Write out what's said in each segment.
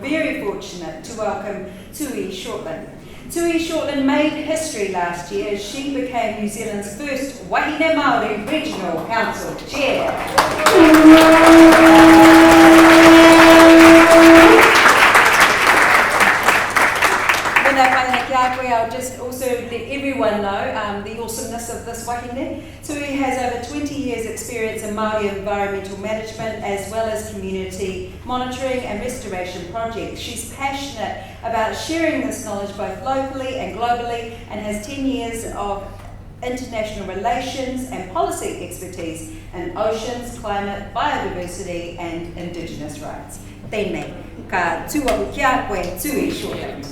Very fortunate to welcome Tui Shortland. Tui Shortland made history last year as she became New Zealand's first Wahine Māori Regional Council Chair. I'll just also let everyone know the awesomeness of this wahine. Tui has over 20 years experience in Māori environmental management as well as community monitoring and restoration projects. She's passionate about sharing this knowledge both locally and globally and has 10 years of international relations and policy expertise in oceans, climate, biodiversity and Indigenous rights. Tēnei, ka tuahu kia koe Tui Shortland.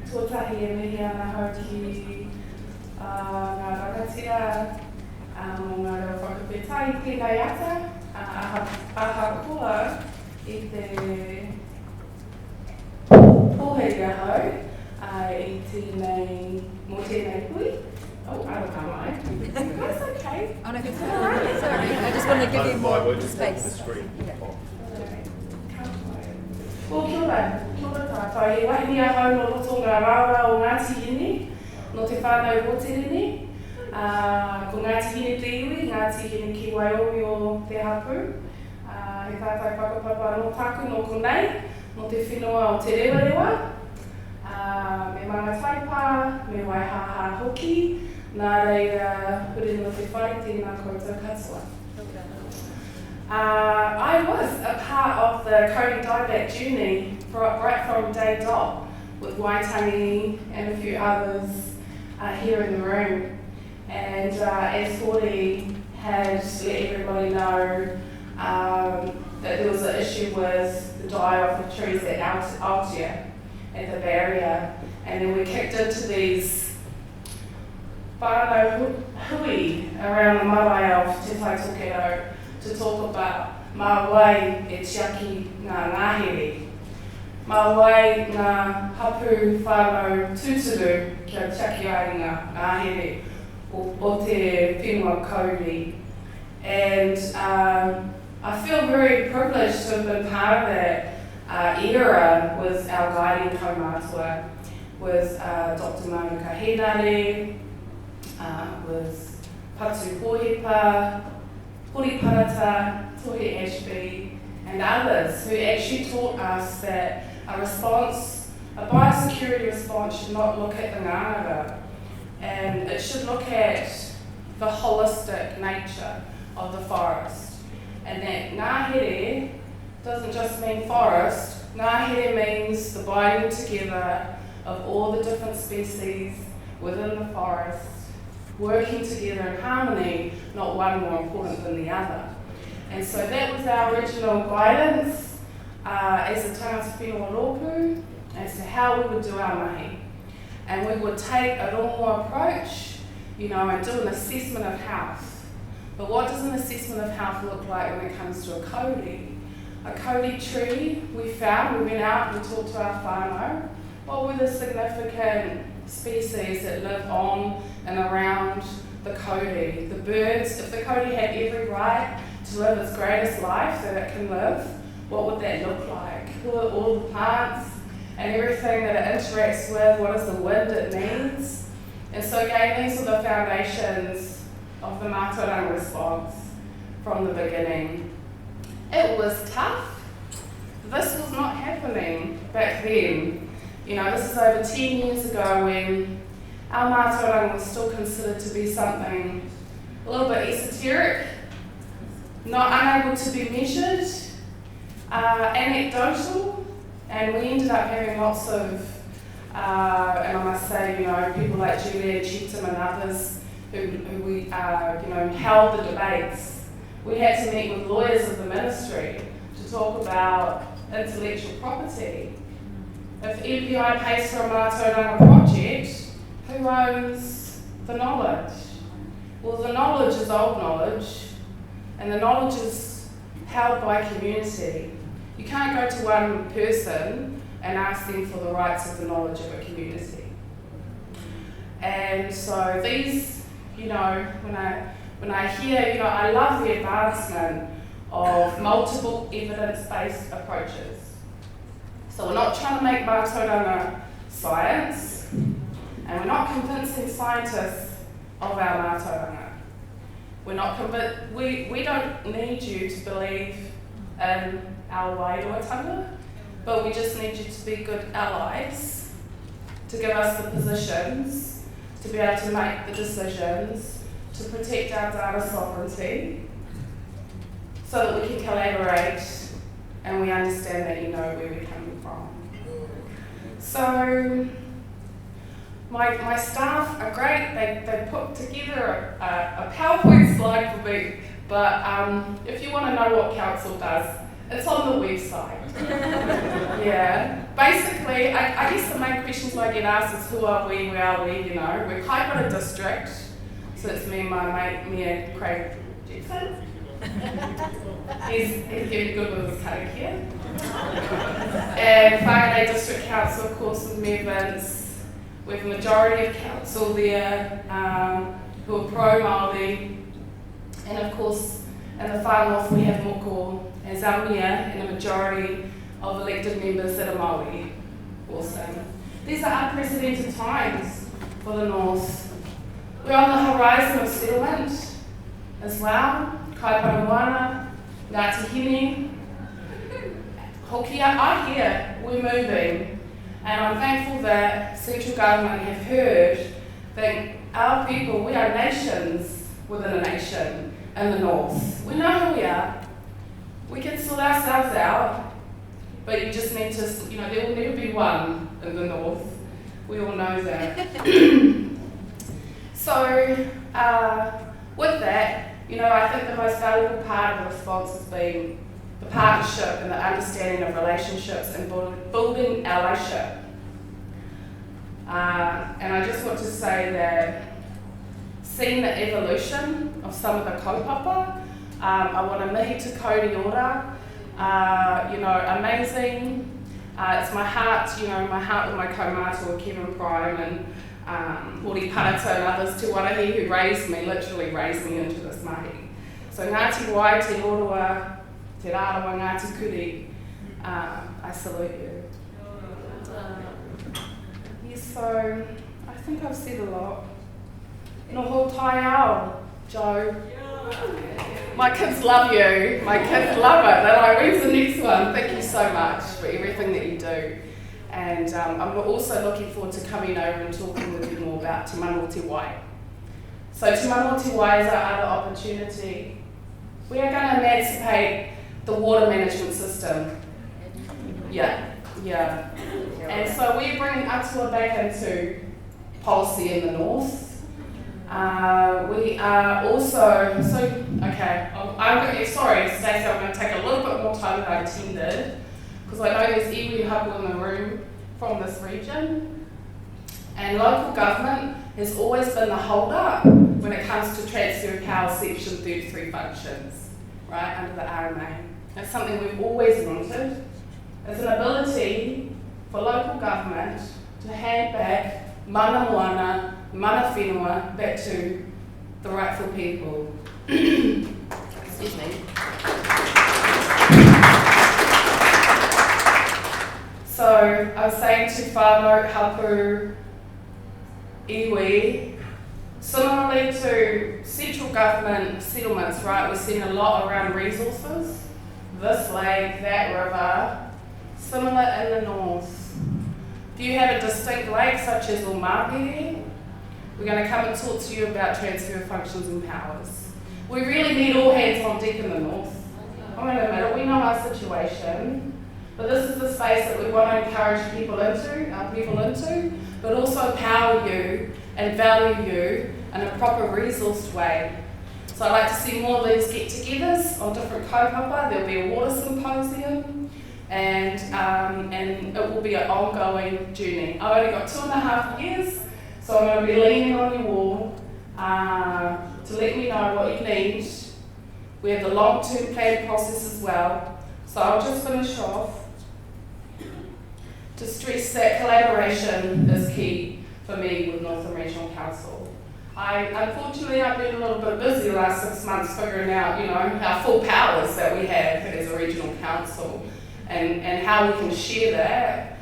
Tōtahi e mihi ana hau ki Ngā Rākau Taketake Ngā Reo Whakapētai tēnei ata ahakoa I te pōheiga hau I tēnei mō tēnei hui. Oh, I don't know why. That's okay. Oh no, it's all right. Sorry, I just want to give you more space. Ko kia ora tātou, he wahine ahau no roto ngā rāua o Ngāti Hine, no te whānau Hoterene, ko Ngāti Hine te iwi, Ngāti Hine ki Waiomi o te hapu, he tātou whakapapa no tāku no konei, no te whenua o te rewarewa, me manga taipā, me waihaha hoki, nā reira huri no te whai tēnā koutou katoa. I was a part of the kauri dieback journey right from day dot with Waitangi and a few others here in the room. And as Hori had let everybody know that there was an issue with the die-off of trees at Aotea at the barrier. And then we kicked into these whānau hui around the marae of Te Tai Tokerau to talk about mā wai e tiaki ngā ngahere. Mā wai ngā hapu whānau tūturu kia tiaki ai ngā ngahere o te whenua kauri. And I feel very privileged to have been part of that era with our guiding kaumātua, with Dr. Manuka Henare, with Patu Pohepa, Hori Parata, Tohe Ashby, and others who actually taught us that a biosecurity response should not look at the ngānara, and it should look at the holistic nature of the forest. And that ngāhere doesn't just mean forest, ngāhere means the binding together of all the different species within the forest, working together in harmony, not one more important than the other. And so that was our original guidance as a tangata whenua rōpū as to how we would do our mahi. And we would take a rongo approach, and do an assessment of health. But what does an assessment of health look like when it comes to a kauri? A kauri tree, we went out and talked to our whānau, what were the significant species that live on and around the kauri. The birds, if the kauri had every right to live its greatest life that it can live, what would that look like? Who are all the plants and everything that it interacts with? What is the wind it needs? And so again, these are the foundations of the Mātauranga response from the beginning. It was tough. This was not happening back then. This is over 10 years ago when our Mātauranga was still considered to be something a little bit esoteric, not unable to be measured, anecdotal, and we ended up having lots of, and I must say, people like Julia Cheetham and others who we, held the debates. We had to meet with lawyers of the ministry to talk about intellectual property. If EPI pays for a Mātauranga project, who owns the knowledge? Well, the knowledge is old knowledge, and the knowledge is held by community. You can't go to one person and ask them for the rights of the knowledge of a community. And so these you know, when I hear, you know, I love the advancement of multiple evidence-based approaches. So we're not trying to make mātauranga science, and we're not convincing scientists of our mātauranga. We're not we don't need you to believe in our wairoatanga, but we just need you to be good allies, to give us the positions, to be able to make the decisions, to protect our data sovereignty, so that we can collaborate and we understand that you know where we're coming from. So, my staff are great. They put together a PowerPoint slide for me, but if you want to know what council does, it's on the website. Yeah. Basically, I guess the main questions I get asked is who are we, where are we, you know. We're Kaurilands district, so it's me and my mate, Mia Craig Jackson. He's getting good with his cake here. And Whangarei District Council, of course, with me, Vince. We have a majority of council there who are pro-Māori. And of course, in the far north, we have Moko as our mayor and a majority of elected members that are Māori. Awesome. These are unprecedented times for the north. We're on the horizon of settlement as well. Kaiparamoana, Ngāti Hine, Hokia, I hear we're moving, and I'm thankful that central government have heard that our people, we are nations within a nation in the north. We know who we are. We can sort ourselves out, but you just need to, you know, there will never be one in the north. We all know that. So, with that, you know, I think the most valuable part of the response has been the partnership and the understanding of relationships and building allyship. And I just want to say that seeing the evolution of some of the kaupapa, I want to mihi te kauri ora, you know, amazing. It's my heart, you know, my heart with my kaumātua, Kevin Prime and Hori Parata and others, Te Warahi, who literally raised me into this mahi. So Ngāti Wai, Te Roroa, Te Rārawa, Ngāti Kuri, I salute you. Yes, so I think I've said a lot. Noho tai ao, Joe. My kids love you. My kids love it. They're like, when's the next one? Thank you so much for everything that you do. And I'm also looking forward to coming over and talking with you more about Te Mano Te Wai. So Te Mano Te Wai is our other opportunity. We are going to emancipate the water management system. Yeah. And so we're bringing Atua back into policy in the north. We are also, sorry Stacey, I'm going to take a little bit more time than I intended, because I know there's iwi hapu in the room from this region, and local government has always been the hold-up when it comes to transfer of power section 33 functions, right, under the RMA. It's something we've always wanted. It's an ability for local government to hand back mana moana, mana whenua back to the rightful people. Excuse me. So I was saying to whānau, hapu, iwi, similarly to central government settlements, right, we're seeing a lot around resources, this lake, that river, similar in the north. If you have a distinct lake such as Omapiri, we're going to come and talk to you about transfer of functions and powers. We really need all hands on deck in the north. I'm going to admit it, we know our situation, but this is the space that we want to encourage our people into, but also empower you and value you in a proper resourced way. So I'd like to see more of these get-togethers on different kaupapa. There'll be a water symposium, and it will be an ongoing journey. I've only got 2.5 years, so I'm going to be leaning on you all to let me know what you need. We have the long-term plan process as well. So I'll just finish off to stress that collaboration is key for me with Northland Regional Council. Unfortunately, I've been a little bit busy the last 6 months figuring out, our full powers that we have as a regional council and how we can share that.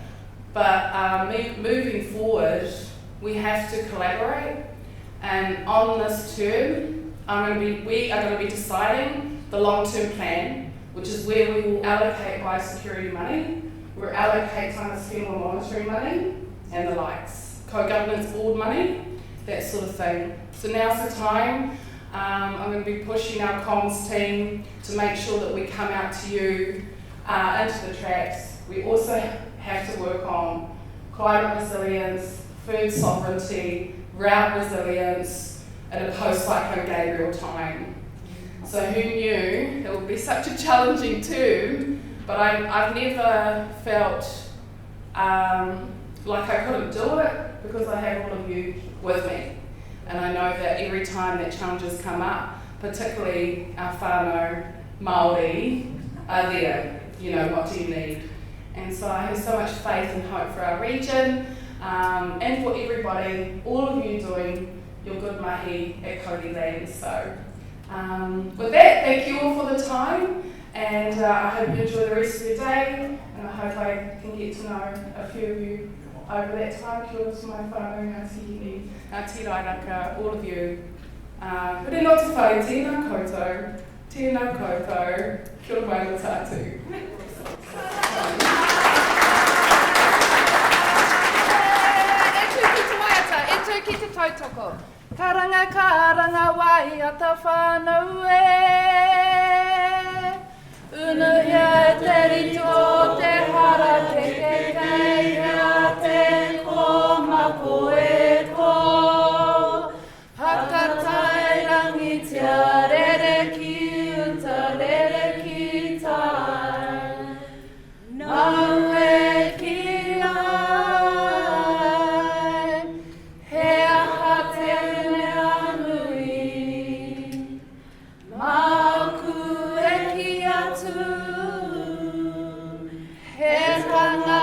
But moving forward, we have to collaborate. And on this term, we are going to be deciding the long-term plan, which is where we will allocate biosecurity money, we'll allocate tangata monitoring money, and the likes, co-governance board money, that sort of thing. So now's the time. I'm going to be pushing our comms team to make sure that we come out to you into the tracks. We also have to work on climate resilience, food sovereignty, route resilience in a post-cyclone Gabriel time. So who knew it would be such a challenging term, but I've never felt like I couldn't do it because I have all of you with me. And I know that every time that challenges come up, particularly our whānau Māori are there, what do you need? And so I have so much faith and hope for our region and for everybody, all of you doing your good mahi at Kaurilands. So with that, thank you all for the time, and I hope you enjoy the rest of your day, and I hope I can get to know a few of you over that time. Kia ora to my whānau, ngā tihini, ngā tīrairaka, all of you. Hore no te whai, tēnā koutou, tēnā koutou, kia ora mai no tātou. E tū ki te tautoko. Karanga wai a ta whānau e. Unuhia te rito te hara te kei a te ko mako e ko. Hakatai rangi te arere ki uta rere ki tai. Nau e ki ai. He aha te mea nui. Maku e ki atu. He tanga